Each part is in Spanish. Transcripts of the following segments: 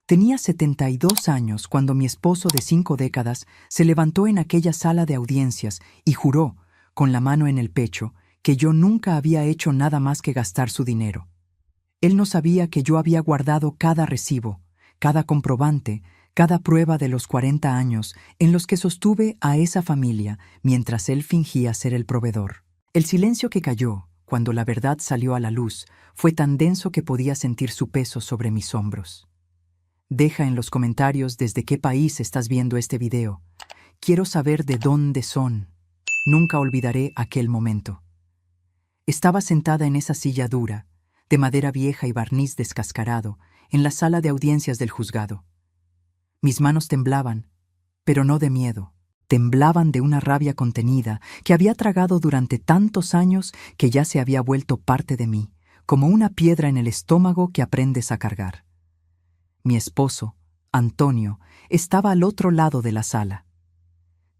Tenía 72 años cuando mi esposo de 5 décadas se levantó en aquella sala de audiencias y juró, con la mano en el pecho, que yo nunca había hecho nada más que gastar su dinero. Él no sabía que yo había guardado cada recibo, cada comprobante, cada prueba de los 40 años en los que sostuve a esa familia mientras él fingía ser el proveedor. El silencio que cayó cuando la verdad salió a la luz fue tan denso que podía sentir su peso sobre mis hombros. Deja en los comentarios desde qué país estás viendo este video. Quiero saber de dónde son. Nunca olvidaré aquel momento. Estaba sentada en esa silla dura, de madera vieja y barniz descascarado, en la sala de audiencias del juzgado. Mis manos temblaban, pero no de miedo. Temblaban de una rabia contenida que había tragado durante tantos años que ya se había vuelto parte de mí, como una piedra en el estómago que aprendes a cargar. Mi esposo, Antonio, estaba al otro lado de la sala.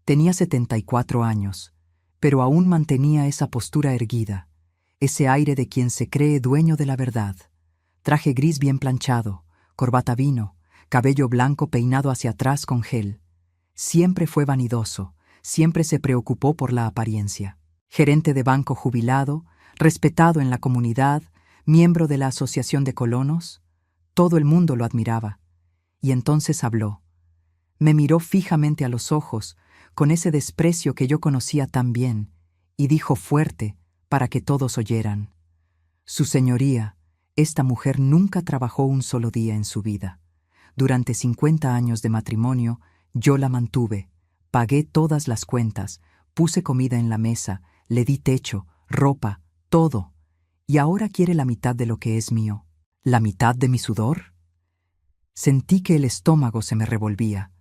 Tenía 74 años, pero aún mantenía esa postura erguida, ese aire de quien se cree dueño de la verdad. Traje gris bien planchado, corbata vino, cabello blanco peinado hacia atrás con gel. Siempre fue vanidoso, siempre se preocupó por la apariencia. Gerente de banco jubilado, respetado en la comunidad, miembro de la Asociación de Colonos, todo el mundo lo admiraba. Y entonces habló. Me miró fijamente a los ojos, con ese desprecio que yo conocía tan bien, y dijo fuerte, para que todos oyeran: Su señoría, esta mujer nunca trabajó un solo día en su vida. Durante 50 años de matrimonio, yo la mantuve, pagué todas las cuentas, puse comida en la mesa, le di techo, ropa, todo. Y ahora quiere la mitad de lo que es mío. ¿La mitad de mi sudor? Sentí que el estómago se me revolvía,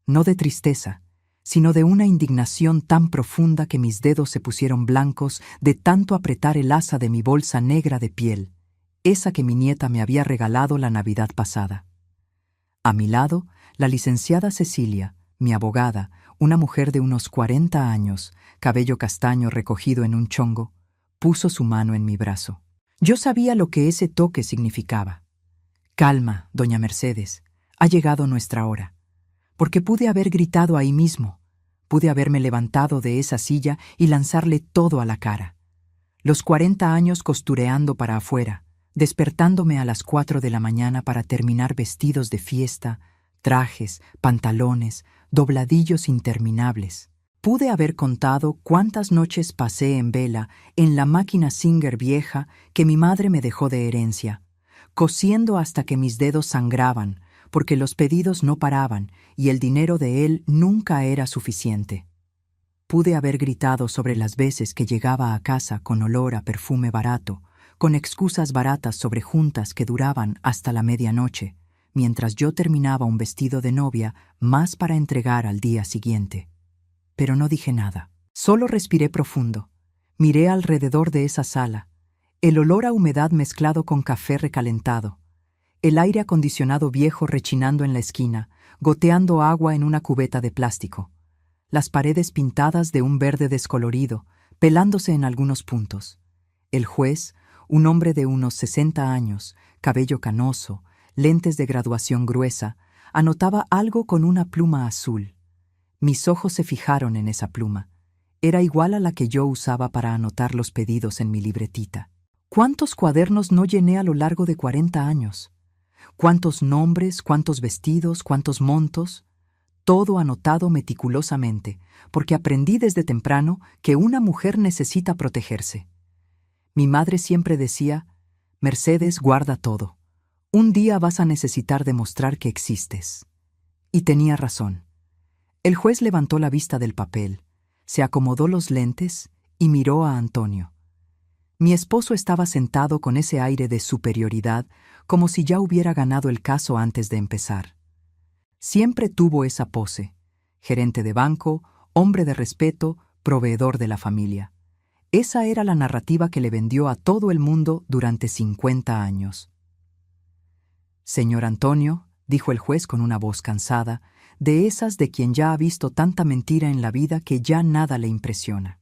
no de tristeza, sino de una indignación tan profunda que mis dedos se pusieron blancos de tanto apretar el asa de mi bolsa negra de piel, esa que mi nieta me había regalado la Navidad pasada. A mi lado, la licenciada Cecilia, mi abogada, una mujer de unos 40 años, cabello castaño recogido en un chongo, puso su mano en mi brazo. Yo sabía lo que ese toque significaba. Calma, doña Mercedes, ha llegado nuestra hora. Porque pude haber gritado ahí mismo, pude haberme levantado de esa silla y lanzarle todo a la cara. Los 40 años costureando para afuera, despertándome a las 4 de la mañana para terminar vestidos de fiesta, trajes, pantalones, dobladillos interminables. Pude haber contado cuántas noches pasé en vela en la máquina Singer vieja que mi madre me dejó de herencia, cosiendo hasta que mis dedos sangraban, porque los pedidos no paraban y el dinero de él nunca era suficiente. Pude haber gritado sobre las veces que llegaba a casa con olor a perfume barato, con excusas baratas sobre juntas que duraban hasta la medianoche, mientras yo terminaba un vestido de novia más para entregar al día siguiente. Pero no dije nada. Solo respiré profundo. Miré alrededor de esa sala. El olor a humedad mezclado con café recalentado. El aire acondicionado viejo rechinando en la esquina, goteando agua en una cubeta de plástico. Las paredes pintadas de un verde descolorido, pelándose en algunos puntos. El juez, un hombre de unos 60 años, cabello canoso, lentes de graduación gruesa, anotaba algo con una pluma azul. Mis ojos se fijaron en esa pluma. Era igual a la que yo usaba para anotar los pedidos en mi libretita. ¿Cuántos cuadernos no llené a lo largo de 40 años? ¿Cuántos nombres, cuántos vestidos, cuántos montos? Todo anotado meticulosamente, porque aprendí desde temprano que una mujer necesita protegerse. Mi madre siempre decía: Mercedes, guarda todo. Un día vas a necesitar demostrar que existes. Y tenía razón. El juez levantó la vista del papel, se acomodó los lentes y miró a Antonio. Mi esposo estaba sentado con ese aire de superioridad, como si ya hubiera ganado el caso antes de empezar. Siempre tuvo esa pose: gerente de banco, hombre de respeto, proveedor de la familia. Esa era la narrativa que le vendió a todo el mundo durante 50 años. Señor Antonio, dijo el juez con una voz cansada, de esas de quien ya ha visto tanta mentira en la vida que ya nada le impresiona.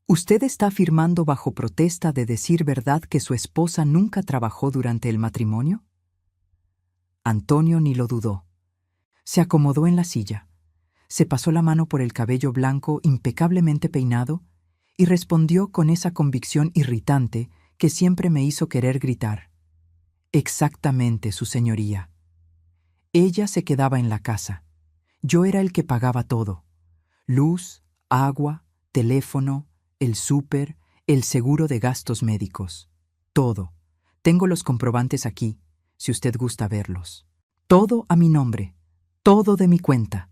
¿Usted está afirmando bajo protesta de decir verdad que su esposa nunca trabajó durante el matrimonio? Antonio ni lo dudó. Se acomodó en la silla, se pasó la mano por el cabello blanco impecablemente peinado y respondió con esa convicción irritante que siempre me hizo querer gritar. Exactamente, su señoría. Ella se quedaba en la casa. Yo era el que pagaba todo. Luz, agua, teléfono, el súper, el seguro de gastos médicos. Todo. Tengo los comprobantes aquí, si usted gusta verlos. Todo a mi nombre. Todo de mi cuenta.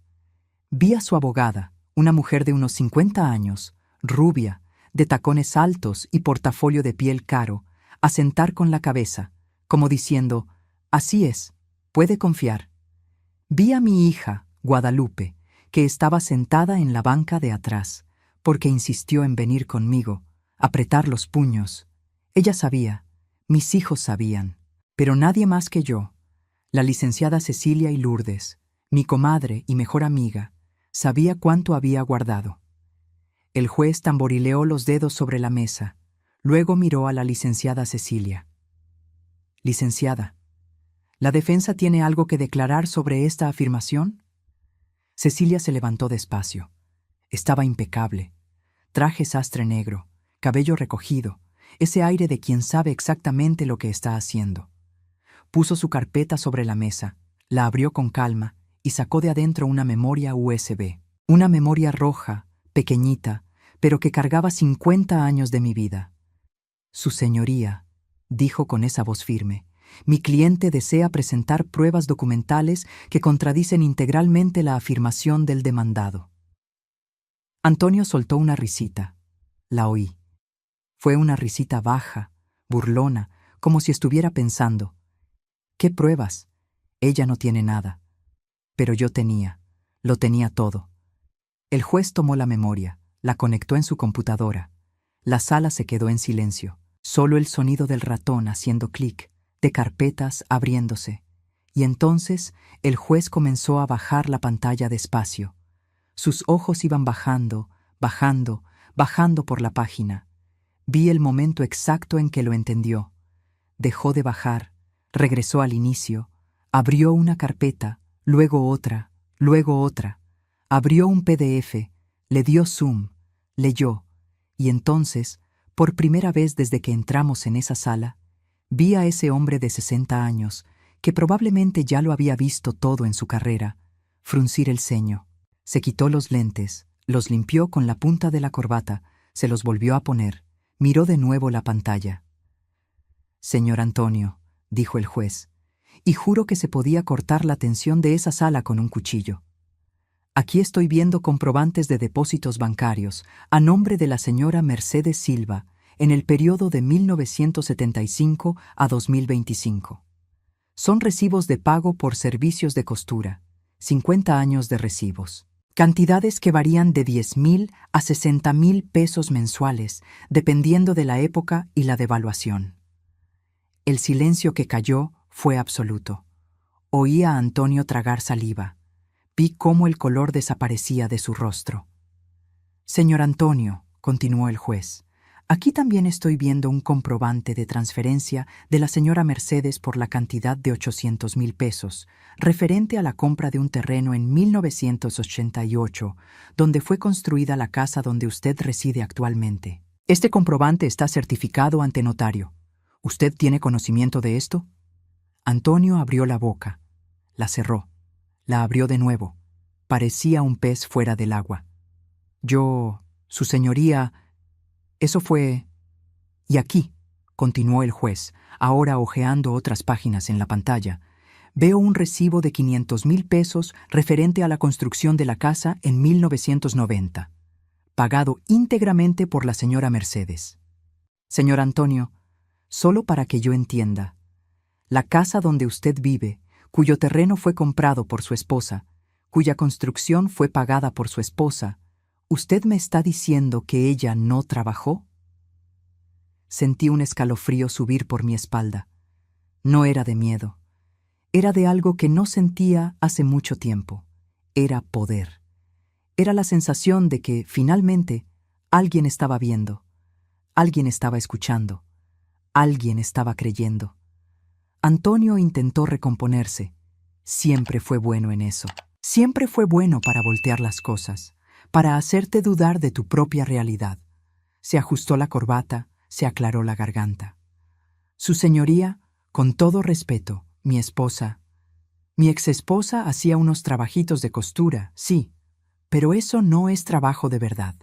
Vi a su abogada, una mujer de unos 50 años, rubia, de tacones altos y portafolio de piel caro, asentar con la cabeza, como diciendo, así es, puede confiar. Vi a mi hija, Guadalupe, que estaba sentada en la banca de atrás, porque insistió en venir conmigo, apretar los puños. Ella sabía, mis hijos sabían, pero nadie más que yo. La licenciada Cecilia y Lourdes, mi comadre y mejor amiga, sabía cuánto había guardado. El juez tamborileó los dedos sobre la mesa, luego miró a la licenciada Cecilia. Licenciada, ¿la defensa tiene algo que declarar sobre esta afirmación? Cecilia se levantó despacio. Estaba impecable. Traje sastre negro, cabello recogido, ese aire de quien sabe exactamente lo que está haciendo. Puso su carpeta sobre la mesa, la abrió con calma y sacó de adentro una memoria USB. Una memoria roja, pequeñita, pero que cargaba 50 años de mi vida. Su señoría, dijo con esa voz firme, mi cliente desea presentar pruebas documentales que contradicen integralmente la afirmación del demandado. Antonio soltó una risita. La oí. Fue una risita baja, burlona, como si estuviera pensando. ¿Qué pruebas? Ella no tiene nada. Pero yo tenía, lo tenía todo. El juez tomó la memoria, la conectó en su computadora. La sala se quedó en silencio, solo el sonido del ratón haciendo clic, de carpetas abriéndose. Y entonces el juez comenzó a bajar la pantalla despacio. Sus ojos iban bajando, bajando, bajando por la página. Vi el momento exacto en que lo entendió. Dejó de bajar, regresó al inicio, abrió una carpeta, luego otra, luego otra. Abrió un PDF, le dio zoom, leyó, y entonces, por primera vez desde que entramos en esa sala, vi a ese hombre de 60 años, que probablemente ya lo había visto todo en su carrera, fruncir el ceño. Se quitó los lentes, los limpió con la punta de la corbata, se los volvió a poner, miró de nuevo la pantalla. Señor Antonio, dijo el juez, y juro que se podía cortar la tensión de esa sala con un cuchillo. Aquí estoy viendo comprobantes de depósitos bancarios a nombre de la señora Mercedes Silva en el periodo de 1975 a 2025. Son recibos de pago por servicios de costura, 50 años de recibos. Cantidades que varían de 10,000 a 60,000 pesos mensuales, dependiendo de la época y la devaluación. El silencio que cayó fue absoluto. Oí a Antonio tragar saliva. Vi cómo el color desaparecía de su rostro. Señor Antonio, continuó el juez, aquí también estoy viendo un comprobante de transferencia de la señora Mercedes por la cantidad de 800,000 pesos, referente a la compra de un terreno en 1988, donde fue construida la casa donde usted reside actualmente. Este comprobante está certificado ante notario. ¿Usted tiene conocimiento de esto? Antonio abrió la boca, la cerró, la abrió de nuevo. Parecía un pez fuera del agua. Su señoría, eso fue... Y aquí, continuó el juez, ahora hojeando otras páginas en la pantalla, veo un recibo de 500,000 pesos referente a la construcción de la casa en 1990, pagado íntegramente por la señora Mercedes. Señor Antonio, solo para que yo entienda, la casa donde usted vive, cuyo terreno fue comprado por su esposa, cuya construcción fue pagada por su esposa, ¿usted me está diciendo que ella no trabajó? Sentí un escalofrío subir por mi espalda. No era de miedo. Era de algo que no sentía hace mucho tiempo. Era poder. Era la sensación de que, finalmente, alguien estaba viendo, alguien estaba escuchando, alguien estaba creyendo. Antonio intentó recomponerse, siempre fue bueno en eso. Siempre fue bueno para voltear las cosas, para hacerte dudar de tu propia realidad. Se ajustó la corbata, se aclaró la garganta. Su señoría, con todo respeto, mi exesposa hacía unos trabajitos de costura, sí, pero eso no es trabajo de verdad.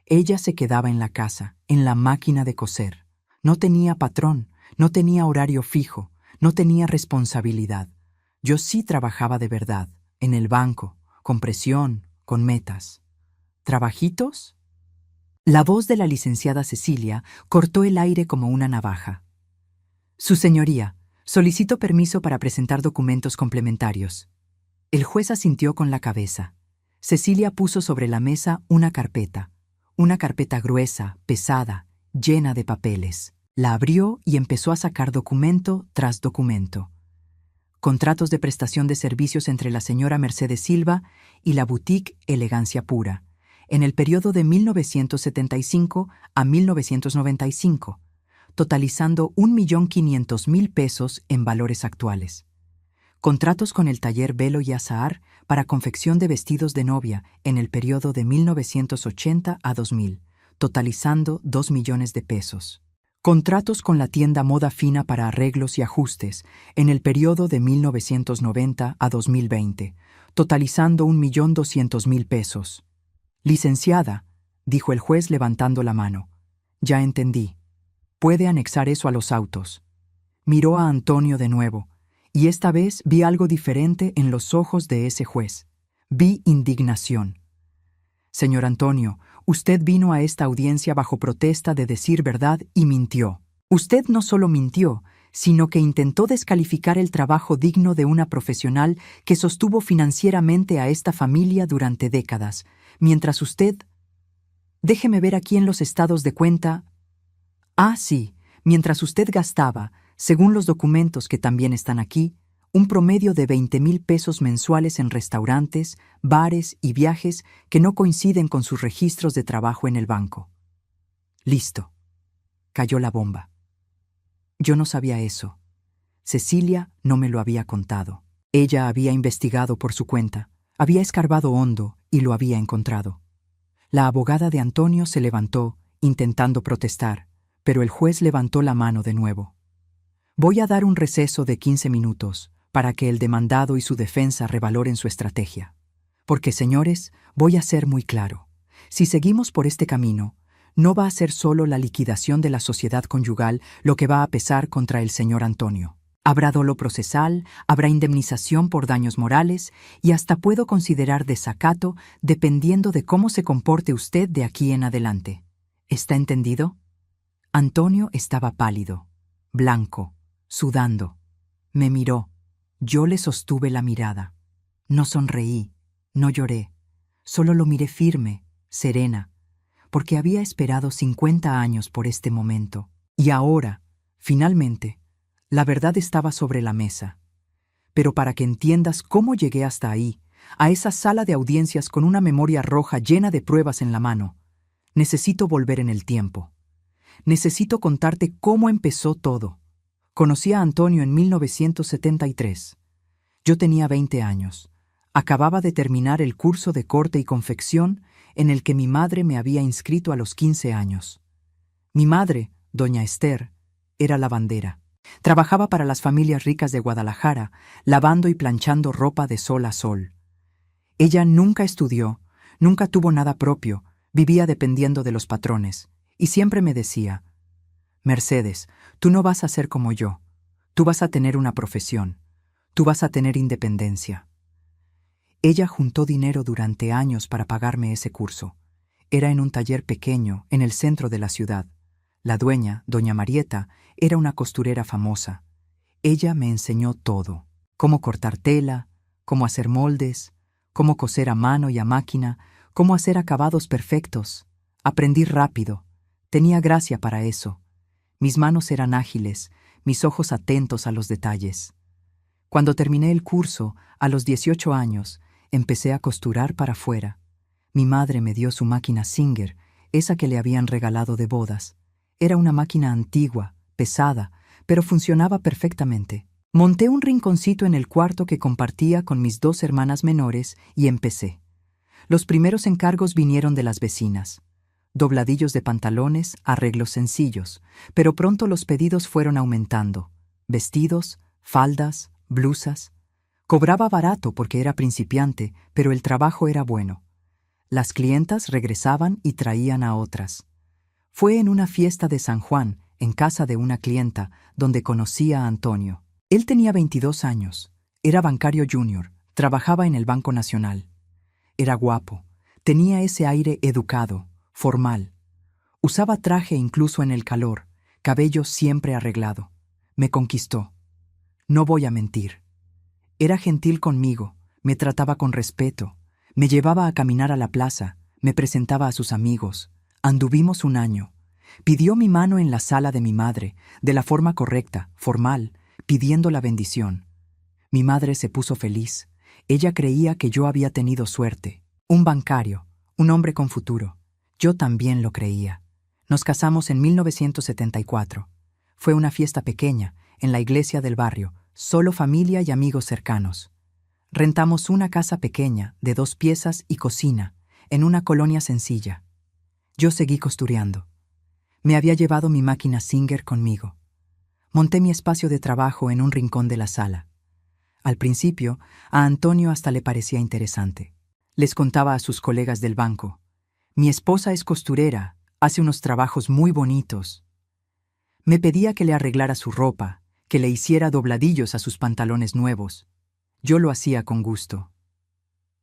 Ella se quedaba en la casa, en la máquina de coser. No tenía patrón, no tenía horario fijo, no tenía responsabilidad. Yo sí trabajaba de verdad, en el banco, con presión, con metas. ¿Trabajitos? La voz de la licenciada Cecilia cortó el aire como una navaja. Su señoría, solicito permiso para presentar documentos complementarios. El juez asintió con la cabeza. Cecilia puso sobre la mesa una carpeta gruesa, pesada, llena de papeles. La abrió y empezó a sacar documento tras documento. Contratos de prestación de servicios entre la señora Mercedes Silva y la boutique Elegancia Pura, en el periodo de 1975 a 1995, totalizando 1.500.000 pesos en valores actuales. Contratos con el taller Velo y Azahar para confección de vestidos de novia en el periodo de 1980 a 2000, totalizando 2 millones de pesos. Contratos con la tienda Moda Fina para arreglos y ajustes en el periodo de 1990 a 2020, totalizando 1.200.000 pesos. Licenciada, dijo el juez levantando la mano. Ya entendí. Puede anexar eso a los autos. Miró a Antonio de nuevo, y esta vez vi algo diferente en los ojos de ese juez. Vi indignación. Señor Antonio, usted vino a esta audiencia bajo protesta de decir verdad y mintió. Usted no solo mintió, sino que intentó descalificar el trabajo digno de una profesional que sostuvo financieramente a esta familia durante décadas, mientras usted... Déjeme ver aquí en los estados de cuenta... Ah, sí, mientras usted gastaba, según los documentos que también están aquí, un promedio de 20.000 pesos mensuales en restaurantes, bares y viajes que no coinciden con sus registros de trabajo en el banco. Listo. Cayó la bomba. Yo no sabía eso. Cecilia no me lo había contado. Ella había investigado por su cuenta, había escarbado hondo y lo había encontrado. La abogada de Antonio se levantó, intentando protestar, pero el juez levantó la mano de nuevo. Voy a dar un receso de 15 minutos para que el demandado y su defensa revaloren su estrategia. Porque, señores, voy a ser muy claro. Si seguimos por este camino, no va a ser solo la liquidación de la sociedad conyugal lo que va a pesar contra el señor Antonio. Habrá dolo procesal, habrá indemnización por daños morales y hasta puedo considerar desacato dependiendo de cómo se comporte usted de aquí en adelante. ¿Está entendido? Antonio estaba pálido, blanco, sudando. Me miró. Yo le sostuve la mirada. No sonreí, no lloré. Solo lo miré firme, serena, porque había esperado 50 años por este momento. Y ahora, finalmente, la verdad estaba sobre la mesa. Pero para que entiendas cómo llegué hasta ahí, a esa sala de audiencias con una memoria roja llena de pruebas en la mano, necesito volver en el tiempo. Necesito contarte cómo empezó todo. Conocí a Antonio en 1973. Yo tenía 20 años. Acababa de terminar el curso de corte y confección en el que mi madre me había inscrito a los 15 años. Mi madre, doña Esther, era lavandera. Trabajaba para las familias ricas de Guadalajara, lavando y planchando ropa de sol a sol. Ella nunca estudió, nunca tuvo nada propio, vivía dependiendo de los patrones, y siempre me decía, Mercedes, tú no vas a ser como yo, tú vas a tener una profesión, tú vas a tener independencia. Ella juntó dinero durante años para pagarme ese curso. Era en un taller pequeño, en el centro de la ciudad. La dueña, doña Marieta, era una costurera famosa. Ella me enseñó todo, cómo cortar tela, cómo hacer moldes, cómo coser a mano y a máquina, cómo hacer acabados perfectos. Aprendí rápido, tenía gracia para eso. Mis manos eran ágiles, mis ojos atentos a los detalles. Cuando terminé el curso, a los 18 años, empecé a costurar para afuera. Mi madre me dio su máquina Singer, esa que le habían regalado de bodas. Era una máquina antigua, pesada, pero funcionaba perfectamente. Monté un rinconcito en el cuarto que compartía con mis 2 hermanas menores y empecé. Los primeros encargos vinieron de las vecinas. Dobladillos de pantalones, arreglos sencillos, pero pronto los pedidos fueron aumentando. Vestidos, faldas, blusas. Cobraba barato porque era principiante, pero el trabajo era bueno. Las clientas regresaban y traían a otras. Fue en una fiesta de San Juan, en casa de una clienta, donde conocí a Antonio. Él tenía 22 años, era bancario junior, trabajaba en el Banco Nacional. Era guapo, tenía ese aire educado, formal. Usaba traje incluso en el calor, cabello siempre arreglado. Me conquistó. No voy a mentir. Era gentil conmigo, me trataba con respeto, me llevaba a caminar a la plaza, me presentaba a sus amigos. Anduvimos un año. Pidió mi mano en la sala de mi madre, de la forma correcta, formal, pidiendo la bendición. Mi madre se puso feliz. Ella creía que yo había tenido suerte. Un bancario, un hombre con futuro. Yo también lo creía. Nos casamos en 1974. Fue una fiesta pequeña, en la iglesia del barrio, solo familia y amigos cercanos. Rentamos una casa pequeña, de 2 piezas y cocina, en una colonia sencilla. Yo seguí costureando. Me había llevado mi máquina Singer conmigo. Monté mi espacio de trabajo en un rincón de la sala. Al principio, a Antonio hasta le parecía interesante. Les contaba a sus colegas del banco: mi esposa es costurera, hace unos trabajos muy bonitos. Me pedía que le arreglara su ropa, que le hiciera dobladillos a sus pantalones nuevos. Yo lo hacía con gusto.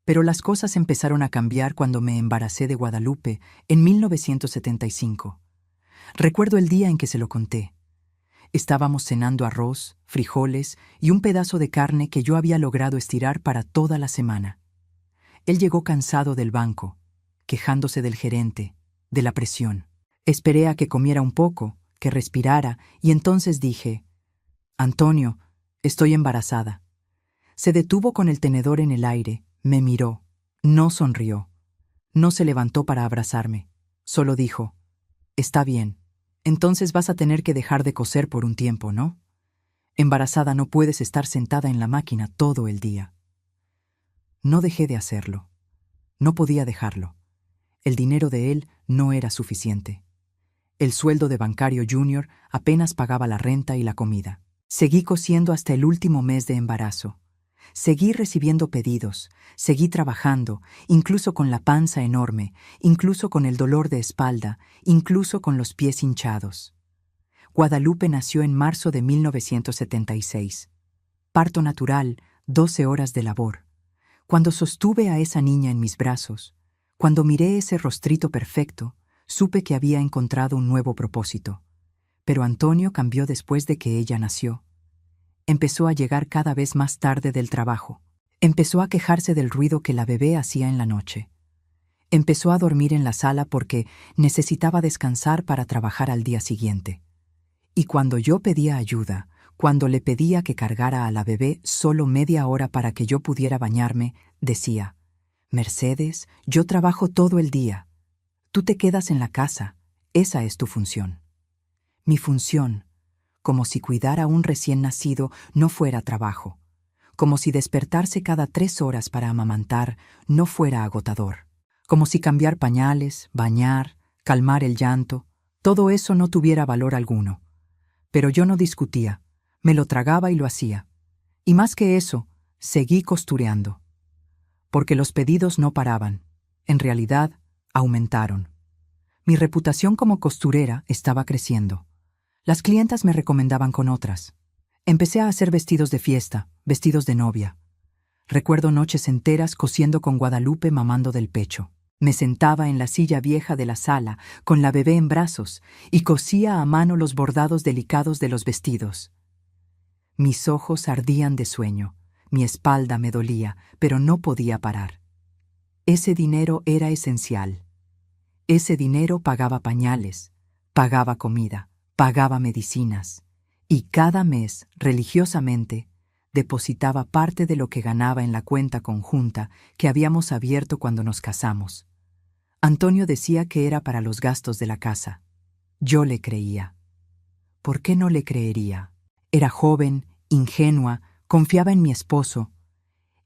Pero las cosas empezaron a cambiar cuando me embaracé de Guadalupe en 1975. Recuerdo el día en que se lo conté. Estábamos cenando arroz, frijoles y un pedazo de carne que yo había logrado estirar para toda la semana. Él llegó cansado del banco, quejándose del gerente, de la presión. Esperé a que comiera un poco, que respirara, y entonces dije: Antonio, estoy embarazada. Se detuvo con el tenedor en el aire, me miró, no sonrió. No se levantó para abrazarme, solo dijo: está bien, entonces vas a tener que dejar de coser por un tiempo, ¿no? Embarazada no puedes estar sentada en la máquina todo el día. No dejé de hacerlo. No podía dejarlo. El dinero de él no era suficiente. El sueldo de bancario junior apenas pagaba la renta y la comida. Seguí cosiendo hasta el último mes de embarazo. Seguí recibiendo pedidos, seguí trabajando, incluso con la panza enorme, incluso con el dolor de espalda, incluso con los pies hinchados. Guadalupe nació en marzo de 1976. Parto natural, 12 horas de labor. Cuando sostuve a esa niña en mis brazos, cuando miré ese rostrito perfecto, supe que había encontrado un nuevo propósito. Pero Antonio cambió después de que ella nació. Empezó a llegar cada vez más tarde del trabajo. Empezó a quejarse del ruido que la bebé hacía en la noche. Empezó a dormir en la sala porque necesitaba descansar para trabajar al día siguiente. Y cuando yo pedía ayuda, cuando le pedía que cargara a la bebé solo media hora para que yo pudiera bañarme, decía: Mercedes, yo trabajo todo el día. Tú te quedas en la casa. Esa es tu función. Mi función, como si cuidar a un recién nacido no fuera trabajo, como si despertarse cada 3 horas para amamantar no fuera agotador, como si cambiar pañales, bañar, calmar el llanto, todo eso no tuviera valor alguno. Pero yo no discutía, me lo tragaba y lo hacía. Y más que eso, seguí costureando. Porque los pedidos no paraban, en realidad, aumentaron. Mi reputación como costurera estaba creciendo. Las clientas me recomendaban con otras. Empecé a hacer vestidos de fiesta, vestidos de novia. Recuerdo noches enteras cosiendo con Guadalupe mamando del pecho. Me sentaba en la silla vieja de la sala, con la bebé en brazos, y cosía a mano los bordados delicados de los vestidos. Mis ojos ardían de sueño, mi espalda me dolía, pero no podía parar. Ese dinero era esencial. Ese dinero pagaba pañales, pagaba comida, pagaba medicinas, y cada mes, religiosamente, depositaba parte de lo que ganaba en la cuenta conjunta que habíamos abierto cuando nos casamos. Antonio decía que era para los gastos de la casa. Yo le creía. ¿Por qué no le creería? Era joven, ingenua, confiaba en mi esposo.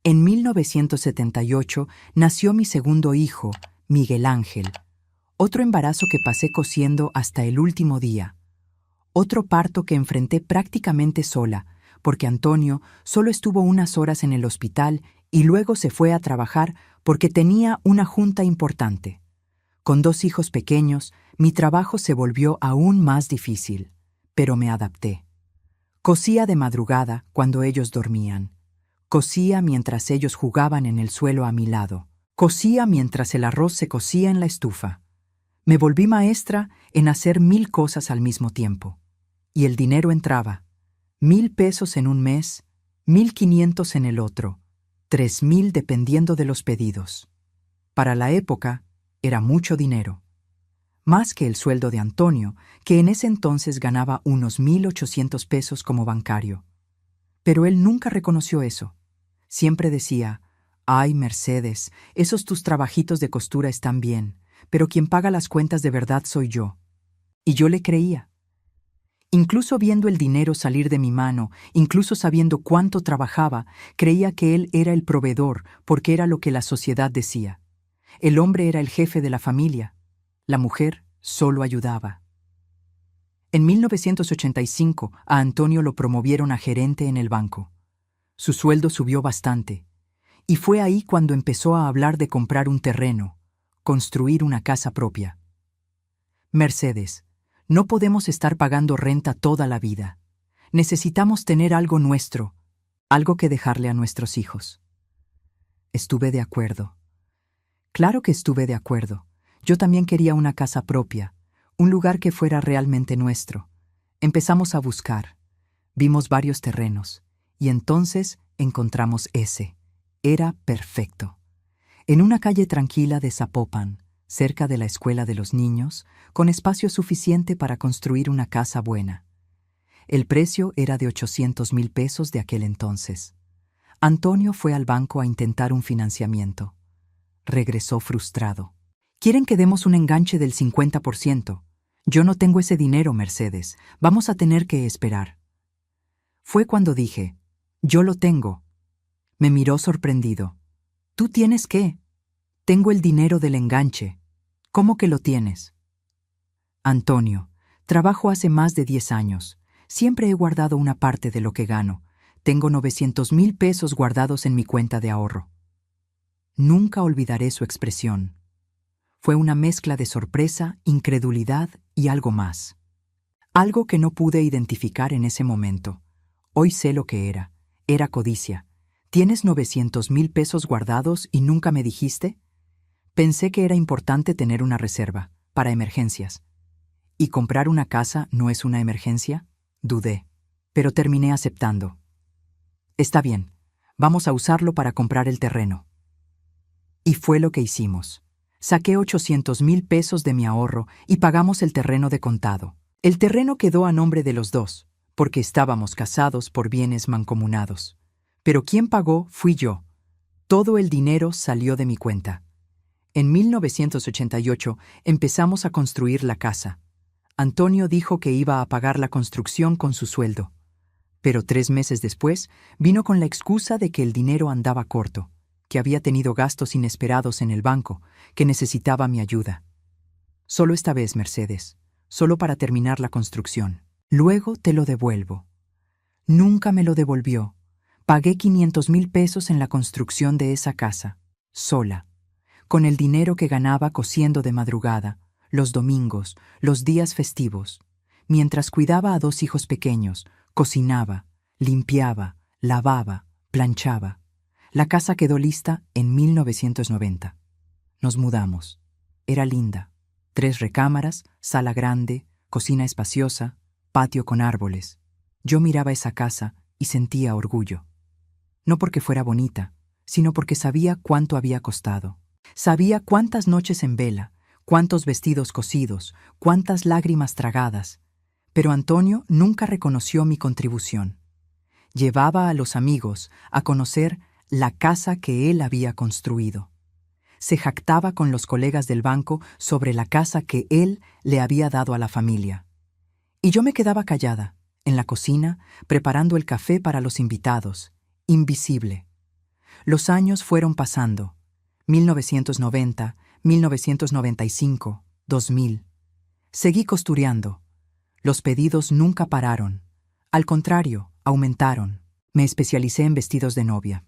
En 1978 nació mi segundo hijo, Miguel Ángel. Otro embarazo que pasé cosiendo hasta el último día. Otro parto que enfrenté prácticamente sola, porque Antonio solo estuvo unas horas en el hospital y luego se fue a trabajar porque tenía una junta importante. Con 2 hijos pequeños, mi trabajo se volvió aún más difícil, pero me adapté. Cosía de madrugada cuando ellos dormían. Cosía mientras ellos jugaban en el suelo a mi lado. Cosía mientras el arroz se cocía en la estufa. Me volví maestra en hacer 1000 cosas al mismo tiempo. Y el dinero entraba. 1000 pesos en un mes, 1500 en el otro, 3000 dependiendo de los pedidos. Para la época, era mucho dinero. Más que el sueldo de Antonio, que en ese entonces ganaba unos 1800 pesos como bancario. Pero él nunca reconoció eso. Siempre decía, «Ay, Mercedes, esos tus trabajitos de costura están bien, pero quien paga las cuentas de verdad soy yo». Y yo le creía. Incluso viendo el dinero salir de mi mano, incluso sabiendo cuánto trabajaba, creía que él era el proveedor porque era lo que la sociedad decía. El hombre era el jefe de la familia. La mujer solo ayudaba. En 1985 a Antonio lo promovieron a gerente en el banco. Su sueldo subió bastante. Y fue ahí cuando empezó a hablar de comprar un terreno, construir una casa propia. Mercedes, no podemos estar pagando renta toda la vida. Necesitamos tener algo nuestro, algo que dejarle a nuestros hijos. Estuve de acuerdo. Claro que estuve de acuerdo. Yo también quería una casa propia, un lugar que fuera realmente nuestro. Empezamos a buscar. Vimos varios terrenos, y entonces encontramos ese. Era perfecto. En una calle tranquila de Zapopan, cerca de la escuela de los niños, con espacio suficiente para construir una casa buena. El precio era de 800,000 pesos de aquel entonces. Antonio fue al banco a intentar un financiamiento. Regresó frustrado. «Quieren que demos un enganche del 50%. Yo no tengo ese dinero, Mercedes. Vamos a tener que esperar». Fue cuando dije, «Yo lo tengo». Me miró sorprendido. «¿Tú tienes qué?» «Tengo el dinero del enganche». «¿Cómo que lo tienes?» «Antonio, trabajo hace más de 10 años. Siempre he guardado una parte de lo que gano. Tengo 900,000 pesos guardados en mi cuenta de ahorro». Nunca olvidaré su expresión. Fue una mezcla de sorpresa, incredulidad y algo más. Algo que no pude identificar en ese momento. Hoy sé lo que era. Era codicia. ¿Tienes 900,000 pesos guardados y nunca me dijiste? Pensé que era importante tener una reserva, para emergencias. ¿Y comprar una casa no es una emergencia? Dudé, pero terminé aceptando. Está bien, vamos a usarlo para comprar el terreno. Y fue lo que hicimos. Saqué 800,000 pesos de mi ahorro y pagamos el terreno de contado. El terreno quedó a nombre de los dos, porque estábamos casados por bienes mancomunados. Pero quien pagó fui yo. Todo el dinero salió de mi cuenta. En 1988 empezamos a construir la casa. Antonio dijo que iba a pagar la construcción con su sueldo. Pero 3 meses después vino con la excusa de que el dinero andaba corto, que había tenido gastos inesperados en el banco, que necesitaba mi ayuda. Solo esta vez, Mercedes, solo para terminar la construcción. Luego te lo devuelvo. Nunca me lo devolvió. Pagué 500,000 pesos en la construcción de esa casa, sola, con el dinero que ganaba cosiendo de madrugada, los domingos, los días festivos, mientras cuidaba a 2 hijos pequeños, cocinaba, limpiaba, lavaba, planchaba. La casa quedó lista en 1990. Nos mudamos. Era linda. 3 recámaras, sala grande, cocina espaciosa, patio con árboles. Yo miraba esa casa y sentía orgullo. No porque fuera bonita, sino porque sabía cuánto había costado. Sabía cuántas noches en vela, cuántos vestidos cosidos, cuántas lágrimas tragadas. Pero Antonio nunca reconoció mi contribución. Llevaba a los amigos a conocer la casa que él había construido. Se jactaba con los colegas del banco sobre la casa que él le había dado a la familia. Y yo me quedaba callada, en la cocina, preparando el café para los invitados, invisible. Los años fueron pasando. 1990, 1995, 2000. Seguí costureando. Los pedidos nunca pararon. Al contrario, aumentaron. Me especialicé en vestidos de novia.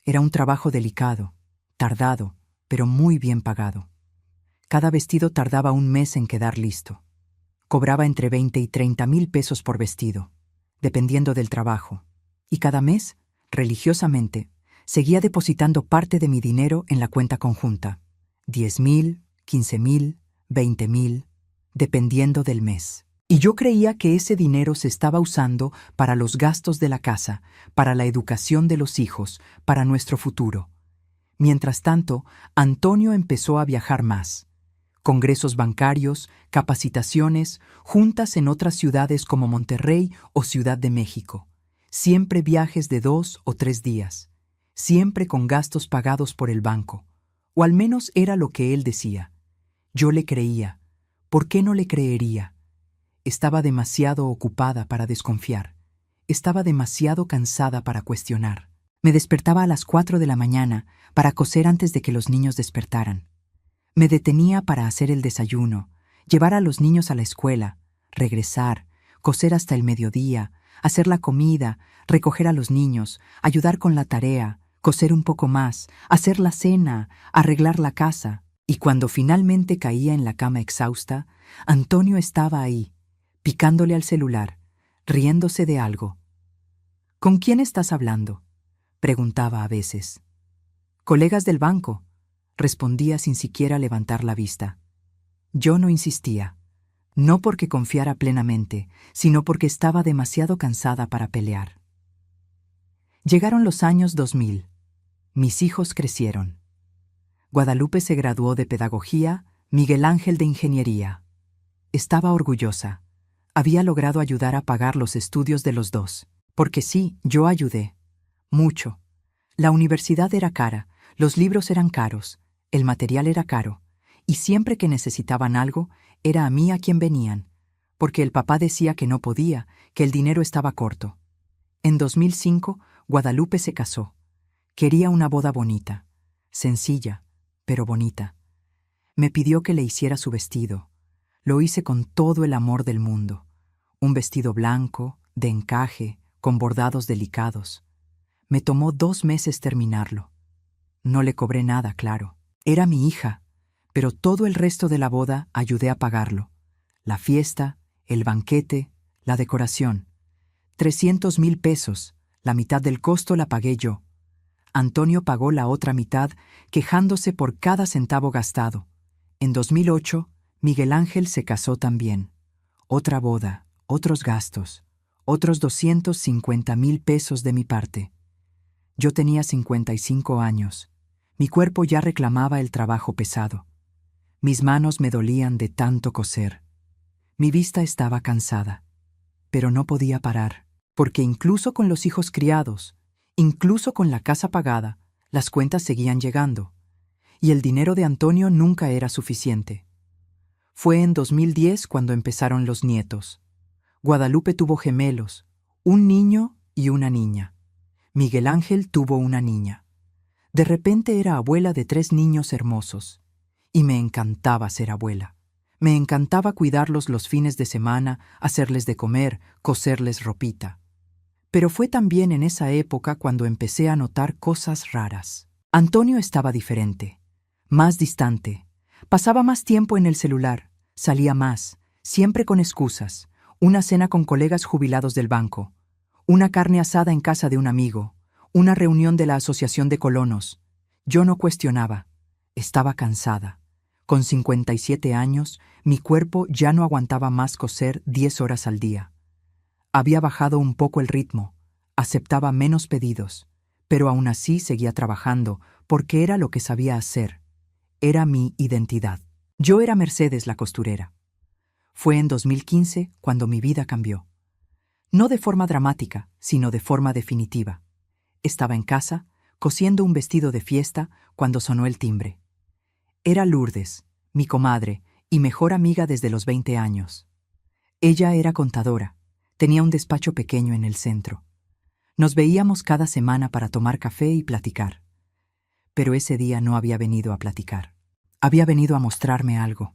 Era un trabajo delicado, tardado, pero muy bien pagado. Cada vestido tardaba un mes en quedar listo. Cobraba entre 20 y 30 mil pesos por vestido, dependiendo del trabajo. Y cada mes, religiosamente, seguía depositando parte de mi dinero en la cuenta conjunta. 10,000, 15,000, 20,000, dependiendo del mes. Y yo creía que ese dinero se estaba usando para los gastos de la casa, para la educación de los hijos, para nuestro futuro. Mientras tanto, Antonio empezó a viajar más. Congresos bancarios, capacitaciones, juntas en otras ciudades como Monterrey o Ciudad de México. Siempre viajes de 2 o 3 días. Siempre con gastos pagados por el banco. O al menos era lo que él decía. Yo le creía. ¿Por qué no le creería? Estaba demasiado ocupada para desconfiar. Estaba demasiado cansada para cuestionar. Me despertaba a las 4 de la mañana para coser antes de que los niños despertaran. Me detenía para hacer el desayuno, llevar a los niños a la escuela, regresar, coser hasta el mediodía, hacer la comida, recoger a los niños, ayudar con la tarea, coser un poco más, hacer la cena, arreglar la casa. Y cuando finalmente caía en la cama exhausta, Antonio estaba ahí, picándole al celular, riéndose de algo. ¿Con quién estás hablando?, preguntaba a veces. Colegas del banco, respondía sin siquiera levantar la vista. Yo no insistía, no porque confiara plenamente, sino porque estaba demasiado cansada para pelear. Llegaron los años 2000. Mis hijos crecieron. Guadalupe se graduó de pedagogía, Miguel Ángel de ingeniería. Estaba orgullosa. Había logrado ayudar a pagar los estudios de los dos. Porque sí, yo ayudé. Mucho. La universidad era cara, los libros eran caros, el material era caro, y siempre que necesitaban algo, era a mí a quien venían, porque el papá decía que no podía, que el dinero estaba corto. En 2005, Guadalupe se casó. Quería una boda bonita, sencilla, pero bonita. Me pidió que le hiciera su vestido. Lo hice con todo el amor del mundo. Un vestido blanco, de encaje, con bordados delicados. Me tomó 2 meses terminarlo. No le cobré nada, claro. Era mi hija, pero todo el resto de la boda ayudé a pagarlo. La fiesta, el banquete, la decoración. 300,000 pesos, la mitad del costo la pagué yo. Antonio pagó la otra mitad, quejándose por cada centavo gastado. En 2008, Miguel Ángel se casó también. Otra boda, otros gastos, otros 250,000 pesos de mi parte. Yo tenía 55 años. Mi cuerpo ya reclamaba el trabajo pesado. Mis manos me dolían de tanto coser. Mi vista estaba cansada. Pero no podía parar, porque incluso con los hijos criados, incluso con la casa pagada, las cuentas seguían llegando. Y el dinero de Antonio nunca era suficiente. Fue en 2010 cuando empezaron los nietos. Guadalupe tuvo gemelos, un niño y una niña. Miguel Ángel tuvo una niña. De repente era abuela de 3 niños hermosos. Y me encantaba ser abuela. Me encantaba cuidarlos los fines de semana, hacerles de comer, coserles ropita. Pero fue también en esa época cuando empecé a notar cosas raras. Antonio estaba diferente, más distante. Pasaba más tiempo en el celular, salía más, siempre con excusas. Una cena con colegas jubilados del banco, una carne asada en casa de un amigo, una reunión de la Asociación de Colonos. Yo no cuestionaba. Estaba cansada. Con 57 años, mi cuerpo ya no aguantaba más coser 10 horas al día. Había bajado un poco el ritmo, aceptaba menos pedidos, pero aún así seguía trabajando porque era lo que sabía hacer. Era mi identidad. Yo era Mercedes la costurera. Fue en 2015 cuando mi vida cambió. No de forma dramática, sino de forma definitiva. Estaba en casa, cosiendo un vestido de fiesta, cuando sonó el timbre. Era Lourdes, mi comadre y mejor amiga desde los 20 años. Ella era contadora. Tenía un despacho pequeño en el centro. Nos veíamos cada semana para tomar café y platicar. Pero ese día no había venido a platicar. Había venido a mostrarme algo.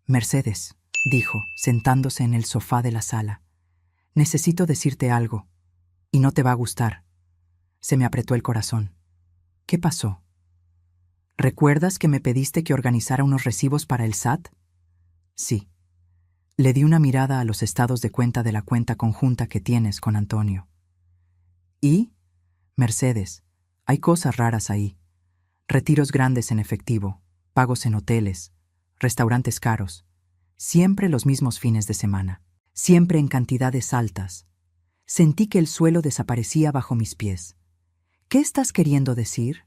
Mercedes, dijo, sentándose en el sofá de la sala. Necesito decirte algo, y no te va a gustar. Se me apretó el corazón. ¿Qué pasó? ¿Recuerdas que me pediste que organizara unos recibos para el SAT? Sí. Le di una mirada a los estados de cuenta de la cuenta conjunta que tienes con Antonio. ¿Y? Mercedes, hay cosas raras ahí. Retiros grandes en efectivo, pagos en hoteles, restaurantes caros. Siempre los mismos fines de semana. Siempre en cantidades altas. Sentí que el suelo desaparecía bajo mis pies. ¿Qué estás queriendo decir?